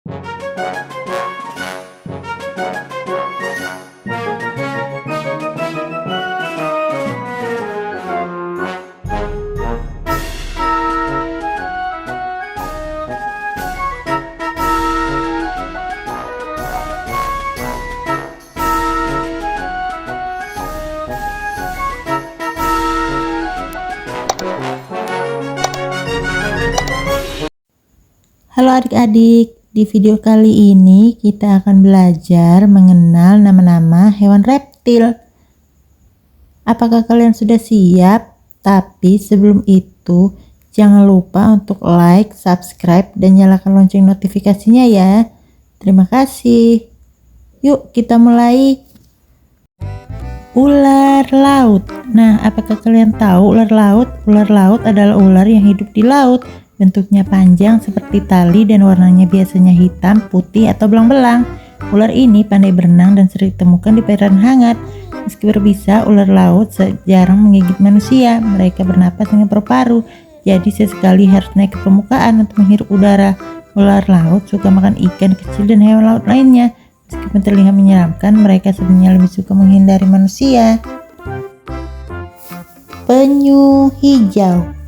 Halo adik-adik, di video kali ini kita akan belajar mengenal nama-nama hewan reptil. Apakah kalian sudah siap? Tapi sebelum itu, jangan lupa untuk like, subscribe, dan nyalakan lonceng notifikasinya ya. Terima kasih. Yuk kita mulai. Ular laut. Nah, apakah kalian tahu ular laut? Ular laut adalah ular yang hidup di laut. Bentuknya panjang seperti tali dan warnanya biasanya hitam, putih, atau belang-belang. Ular ini pandai berenang dan sering ditemukan di perairan hangat. Meski berbisa, ular laut jarang menggigit manusia. Mereka bernapas dengan paru-paru, jadi sesekali harus naik ke permukaan untuk menghirup udara. Ular laut suka makan ikan kecil dan hewan laut lainnya. Meskipun terlihat menyeramkan, mereka sebenarnya lebih suka menghindari manusia. Penyu hijau.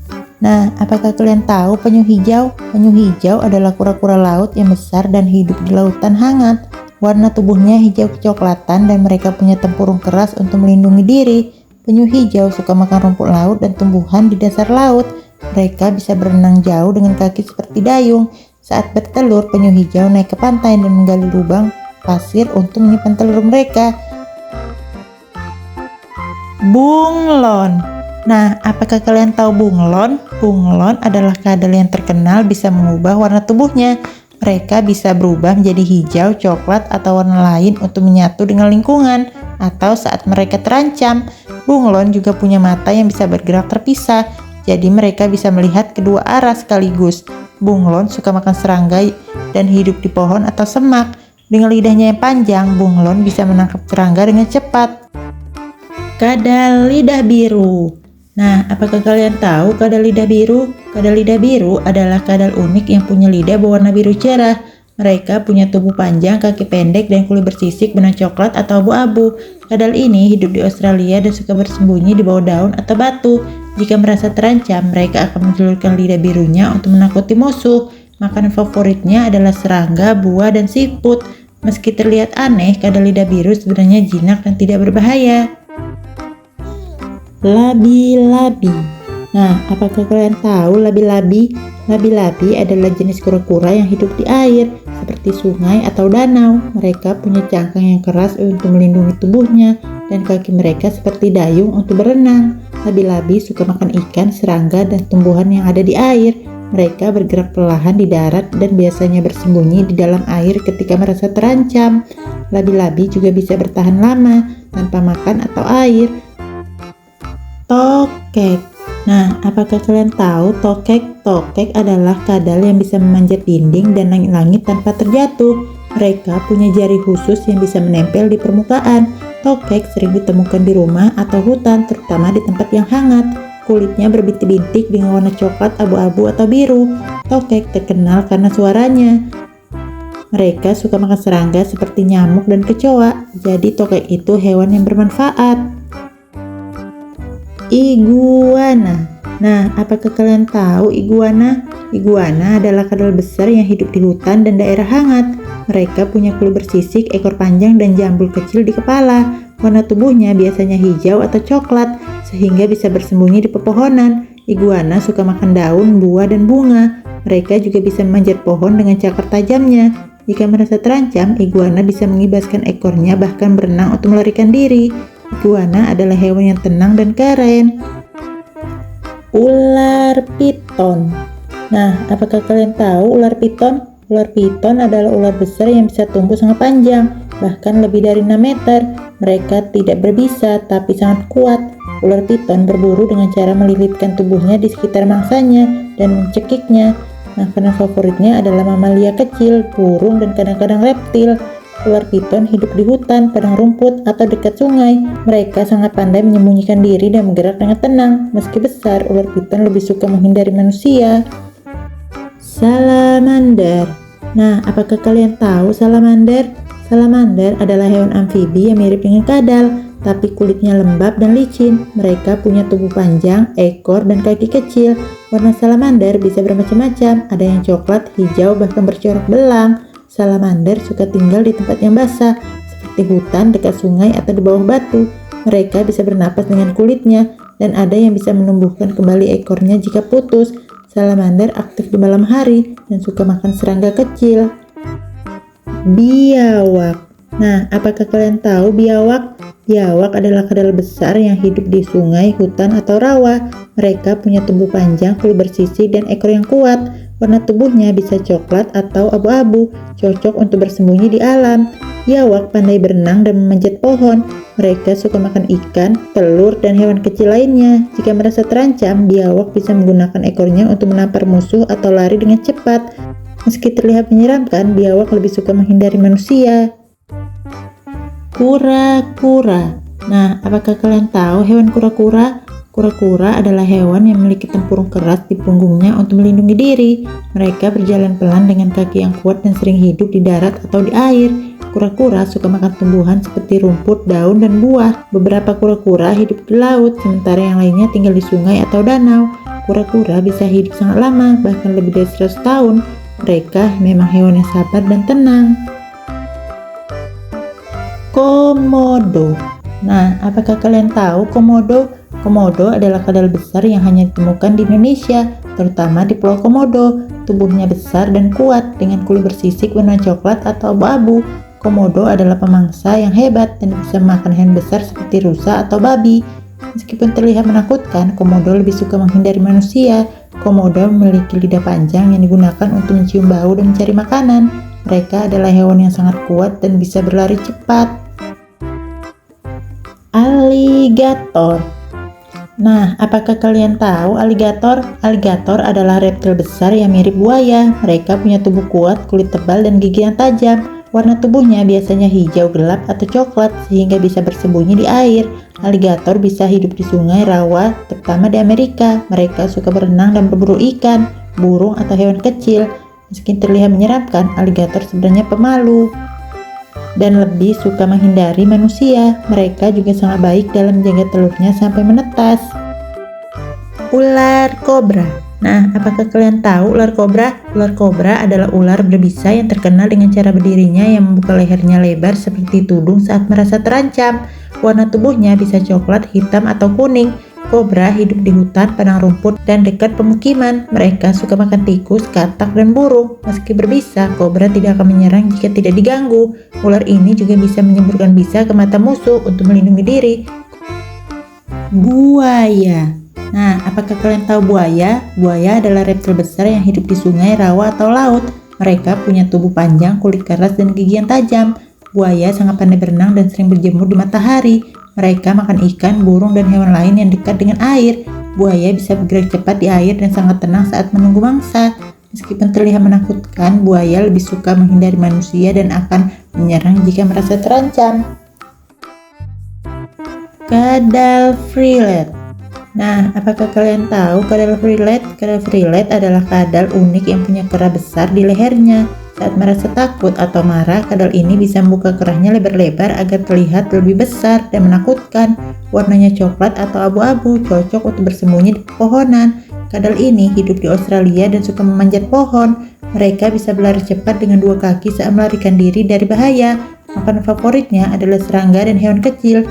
Nah, apakah kalian tahu penyu hijau? Penyu hijau adalah kura-kura laut yang besar dan hidup di lautan hangat. Warna tubuhnya hijau kecoklatan dan mereka punya tempurung keras untuk melindungi diri. Penyu hijau suka makan rumput laut dan tumbuhan di dasar laut. Mereka bisa berenang jauh dengan kaki seperti dayung. Saat bertelur, penyu hijau naik ke pantai dan menggali lubang pasir untuk menyimpan telur mereka. Bunglon. Nah, apakah kalian tahu bunglon? Bunglon adalah kadal yang terkenal bisa mengubah warna tubuhnya. Mereka bisa berubah menjadi hijau, coklat, atau warna lain untuk menyatu dengan lingkungan atau saat mereka terancam. Bunglon juga punya mata yang bisa bergerak terpisah, jadi mereka bisa melihat kedua arah sekaligus. Bunglon suka makan serangga dan hidup di pohon atau semak. Dengan lidahnya yang panjang, bunglon bisa menangkap serangga dengan cepat. Kadal lidah biru. Nah, apakah kalian tahu kadal lidah biru? Kadal lidah biru adalah kadal unik yang punya lidah berwarna biru cerah. Mereka punya tubuh panjang, kaki pendek, dan kulit bersisik benang coklat atau abu-abu. Kadal ini hidup di Australia dan suka bersembunyi di bawah daun atau batu. Jika merasa terancam, mereka akan menjulurkan lidah birunya untuk menakuti musuh. Makanan favoritnya adalah serangga, buah, dan siput. Meski terlihat aneh, kadal lidah biru sebenarnya jinak dan tidak berbahaya. Labi-labi. Nah, apakah kalian tahu labi-labi? Labi-labi adalah jenis kura-kura yang hidup di air, seperti sungai atau danau. Mereka punya cangkang yang keras untuk melindungi tubuhnya, dan kaki mereka seperti dayung untuk berenang. Labi-labi suka makan ikan, serangga, dan tumbuhan yang ada di air. Mereka bergerak perlahan di darat dan biasanya bersembunyi di dalam air ketika merasa terancam. Labi-labi juga bisa bertahan lama tanpa makan atau air. Tokek. Nah, apakah kalian tahu tokek? Tokek adalah kadal yang bisa memanjat dinding dan langit-langit tanpa terjatuh. Mereka punya jari khusus yang bisa menempel di permukaan. Tokek sering ditemukan di rumah atau hutan, terutama di tempat yang hangat. Kulitnya berbintik-bintik dengan warna coklat, abu-abu, atau biru. Tokek terkenal karena suaranya. Mereka suka makan serangga seperti nyamuk dan kecoa. Jadi tokek itu hewan yang bermanfaat. Iguana. Nah, apakah kalian tahu iguana? Iguana adalah kadal besar yang hidup di hutan dan daerah hangat. Mereka punya kulit bersisik, ekor panjang, dan jambul kecil di kepala. Warna tubuhnya biasanya hijau atau coklat, sehingga bisa bersembunyi di pepohonan. Iguana suka makan daun, buah, dan bunga. Mereka juga bisa memanjat pohon dengan cakar tajamnya. Jika merasa terancam, iguana bisa mengibaskan ekornya bahkan berenang untuk melarikan diri. Iguana adalah hewan yang tenang dan keren. Ular piton. Nah, apakah kalian tahu ular piton? Ular piton adalah ular besar yang bisa tumbuh sangat panjang, bahkan lebih dari 6 meter. Mereka tidak berbisa, tapi sangat kuat. Ular piton berburu dengan cara melilitkan tubuhnya di sekitar mangsanya dan mencekiknya. Makanan favoritnya adalah mamalia kecil, burung, dan kadang-kadang reptil. Ular piton hidup di hutan, padang rumput, atau dekat sungai. Mereka sangat pandai menyembunyikan diri dan bergerak dengan tenang. Meski besar, ular piton lebih suka menghindari manusia. Salamander. Nah, apakah kalian tahu salamander? Salamander adalah hewan amfibi yang mirip dengan kadal, tapi kulitnya lembab dan licin. Mereka punya tubuh panjang, ekor, dan kaki kecil. Warna salamander bisa bermacam-macam, ada yang coklat, hijau, bahkan bercorak belang. Salamander suka tinggal di tempat yang basah, seperti hutan, dekat sungai, atau di bawah batu. Mereka bisa bernapas dengan kulitnya, dan ada yang bisa menumbuhkan kembali ekornya jika putus. Salamander aktif di malam hari dan suka makan serangga kecil. Biawak. Nah, apakah kalian tahu biawak? Biawak adalah kadal besar yang hidup di sungai, hutan, atau rawa. Mereka punya tubuh panjang, kulit bersisik, dan ekor yang kuat. Warna tubuhnya bisa coklat atau abu-abu, cocok untuk bersembunyi di alam. Biawak pandai berenang dan memanjat pohon. Mereka suka makan ikan, telur, dan hewan kecil lainnya. Jika merasa terancam, biawak bisa menggunakan ekornya untuk menampar musuh atau lari dengan cepat. Meski terlihat menyeramkan, biawak lebih suka menghindari manusia. Kura-kura. Nah, apakah kalian tahu hewan kura-kura? Kura-kura adalah hewan yang memiliki tempurung keras di punggungnya untuk melindungi diri. Mereka berjalan pelan dengan kaki yang kuat dan sering hidup di darat atau di air. Kura-kura suka makan tumbuhan seperti rumput, daun, dan buah. Beberapa kura-kura hidup di laut, sementara yang lainnya tinggal di sungai atau danau. Kura-kura bisa hidup sangat lama, bahkan lebih dari 100 tahun. Mereka memang hewan yang sabar dan tenang. Komodo. Nah, apakah kalian tahu komodo? Komodo adalah kadal besar yang hanya ditemukan di Indonesia, terutama di Pulau Komodo. Tubuhnya besar dan kuat, dengan kulit bersisik warna coklat atau abu-abu. Komodo adalah pemangsa yang hebat dan bisa makan hewan besar seperti rusa atau babi. Meskipun terlihat menakutkan, komodo lebih suka menghindari manusia. Komodo memiliki lidah panjang yang digunakan untuk mencium bau dan mencari makanan. Mereka adalah hewan yang sangat kuat dan bisa berlari cepat. Aligator. Nah, apakah kalian tahu aligator? Aligator adalah reptil besar yang mirip buaya. Mereka punya tubuh kuat, kulit tebal, dan gigi yang tajam. Warna tubuhnya biasanya hijau gelap atau coklat, sehingga bisa bersembunyi di air. Aligator bisa hidup di sungai, rawa, terutama di Amerika. Mereka suka berenang dan berburu ikan, burung, atau hewan kecil. Meski terlihat menyeramkan, aligator sebenarnya pemalu dan lebih suka menghindari manusia. Mereka juga sangat baik dalam menjaga telurnya sampai menetas. Ular kobra. Nah, apakah kalian tahu ular kobra? Ular kobra adalah ular berbisa yang terkenal dengan cara berdirinya yang membuka lehernya lebar seperti tudung saat merasa terancam. Warna tubuhnya bisa coklat, hitam, atau kuning. Kobra hidup di hutan, padang rumput, dan dekat pemukiman. Mereka suka makan tikus, katak, dan burung. Meski berbisa, kobra tidak akan menyerang jika tidak diganggu. Ular ini juga bisa menyemburkan bisa ke mata musuh untuk melindungi diri. Buaya. Nah, apakah kalian tahu buaya? Buaya adalah reptil besar yang hidup di sungai, rawa, atau laut. Mereka punya tubuh panjang, kulit keras, dan gigi yang tajam. Buaya sangat pandai berenang dan sering berjemur di matahari. Mereka makan ikan, burung, dan hewan lain yang dekat dengan air. Buaya bisa bergerak cepat di air dan sangat tenang saat menunggu mangsa. Meskipun terlihat menakutkan, buaya lebih suka menghindari manusia dan akan menyerang jika merasa terancam. Kadal freelet. Nah, apakah kalian tahu kadal freelet? Kadal freelet adalah kadal unik yang punya kerah besar di lehernya. Saat merasa takut atau marah, kadal ini bisa membuka kerahnya lebar-lebar agar terlihat lebih besar dan menakutkan. Warnanya coklat atau abu-abu, cocok untuk bersembunyi di pepohonan. Kadal ini hidup di Australia dan suka memanjat pohon. Mereka bisa berlari cepat dengan dua kaki saat melarikan diri dari bahaya. Makanan favoritnya adalah serangga dan hewan kecil.